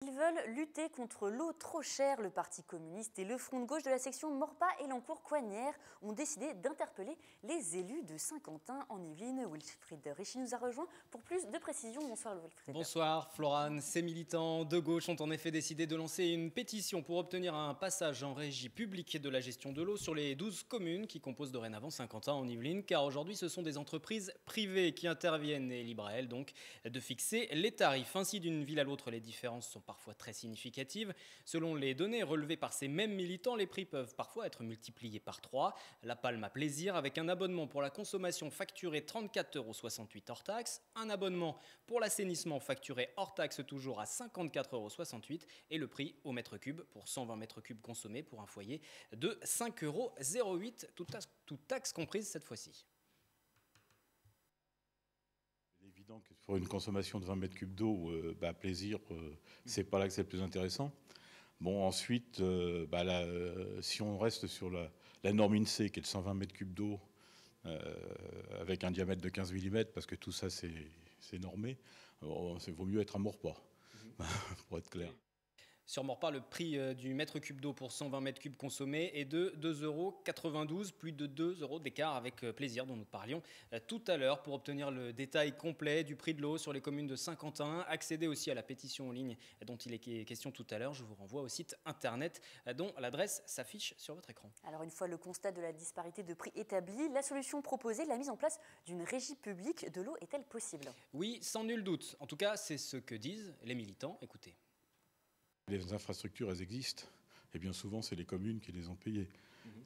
Ils veulent lutter contre l'eau trop chère. Le Parti communiste et le Front de gauche de la section Morpas et Lancourt-Coignières ont décidé d'interpeller les élus de Saint-Quentin en Yvelines. Wilfried Richy nous a rejoint pour plus de précisions. Bonsoir Wilfried. Bonsoir Florane. Ces militants de gauche ont en effet décidé de lancer une pétition pour obtenir un passage en régie publique de la gestion de l'eau sur les 12 communes qui composent dorénavant Saint-Quentin en Yvelines, car aujourd'hui ce sont des entreprises privées qui interviennent et libre à elles donc de fixer les tarifs. Ainsi, d'une ville à l'autre, les différences sont parfois très significatives. Selon les données relevées par ces mêmes militants, les prix peuvent parfois être multipliés par 3. La Palme à Plaisir, avec un abonnement pour la consommation facturé 34,68 € hors taxe, un abonnement pour l'assainissement facturé hors taxe toujours à 54,68 € et le prix au mètre cube pour 120 mètres cubes consommés pour un foyer de 5,08 €, toute taxe comprise cette fois-ci. Il est évident que pour une consommation de 20 mètres cubes d'eau, Plaisir, c'est pas là que c'est le plus intéressant. Bon, ensuite, si on reste sur la norme INSEE, qui est de 120 mètres cubes d'eau, avec un diamètre de 15 mm, parce que tout ça, c'est normé, il vaut mieux être à Morpas, pour être clair. Sur Morpas, le prix du mètre cube d'eau pour 120 mètres cubes consommés est de 2,92 €, plus de 2 € d'écart avec Plaisir dont nous parlions tout à l'heure. Pour obtenir le détail complet du prix de l'eau sur les communes de Saint-Quentin, accédez aussi à la pétition en ligne dont il est question tout à l'heure. Je vous renvoie au site internet dont l'adresse s'affiche sur votre écran. Alors une fois le constat de la disparité de prix établi, la solution proposée, la mise en place d'une régie publique de l'eau est-elle possible? Oui, sans nul doute. En tout cas, c'est ce que disent les militants. Écoutez. Les infrastructures, elles existent. Et bien souvent, c'est les communes qui les ont payées.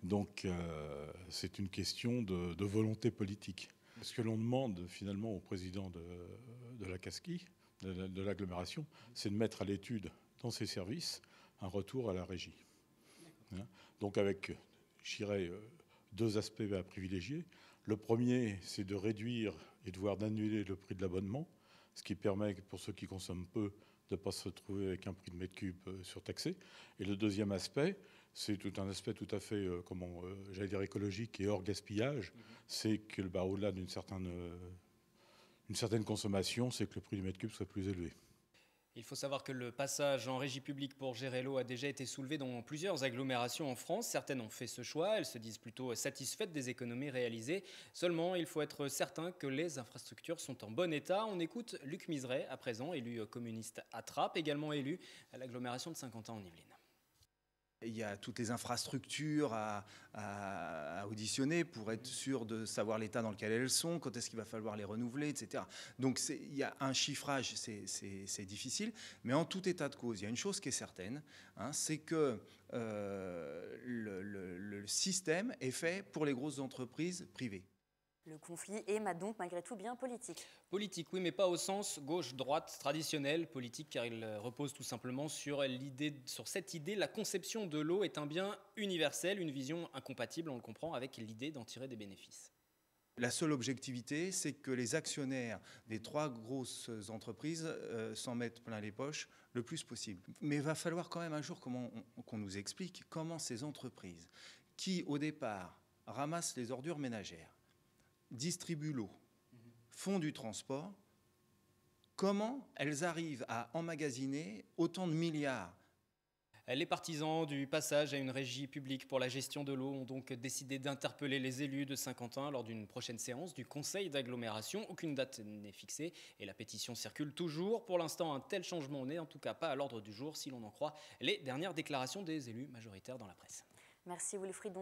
Donc, c'est une question de volonté politique. Ce que l'on demande finalement au président de la CASCI, de l'agglomération, c'est de mettre à l'étude dans ses services un retour à la régie. Donc, avec, je dirais, deux aspects à privilégier. Le premier, c'est de réduire et d'annuler le prix de l'abonnement, ce qui permet, pour ceux qui consomment peu, de ne pas se retrouver avec un prix de mètre cube surtaxé. Et le deuxième aspect, c'est tout un aspect tout à fait, j'allais dire écologique et hors gaspillage, c'est que au-delà d'une certaine consommation, c'est que le prix du mètre cube soit plus élevé. Il faut savoir que le passage en régie publique pour gérer l'eau a déjà été soulevé dans plusieurs agglomérations en France. Certaines ont fait ce choix, elles se disent plutôt satisfaites des économies réalisées. Seulement, il faut être certain que les infrastructures sont en bon état. On écoute Luc Miseret, à présent élu communiste à Trappes, également élu à l'agglomération de Saint-Quentin en Yvelines. Il y a toutes les infrastructures à auditionner pour être sûr de savoir l'état dans lequel elles sont, quand est-ce qu'il va falloir les renouveler, etc. Donc il y a un chiffrage, c'est difficile, mais en tout état de cause, il y a une chose qui est certaine, c'est que le système est fait pour les grosses entreprises privées. Le conflit est donc malgré tout bien politique. Politique, oui, mais pas au sens gauche-droite traditionnel. Politique, car il repose tout simplement sur cette idée. La conception de l'eau est un bien universel, une vision incompatible, on le comprend, avec l'idée d'en tirer des bénéfices. La seule objectivité, c'est que les actionnaires des trois grosses entreprises s'en mettent plein les poches le plus possible. Mais il va falloir quand même un jour qu'on nous explique comment ces entreprises, qui au départ ramassent les ordures ménagères, distribuent l'eau, font du transport, comment elles arrivent à emmagasiner autant de milliards? Les partisans du passage à une régie publique pour la gestion de l'eau ont donc décidé d'interpeller les élus de Saint-Quentin lors d'une prochaine séance du conseil d'agglomération. Aucune date n'est fixée et la pétition circule toujours. Pour l'instant, un tel changement n'est en tout cas pas à l'ordre du jour si l'on en croit les dernières déclarations des élus majoritaires dans la presse. Merci Wilfried.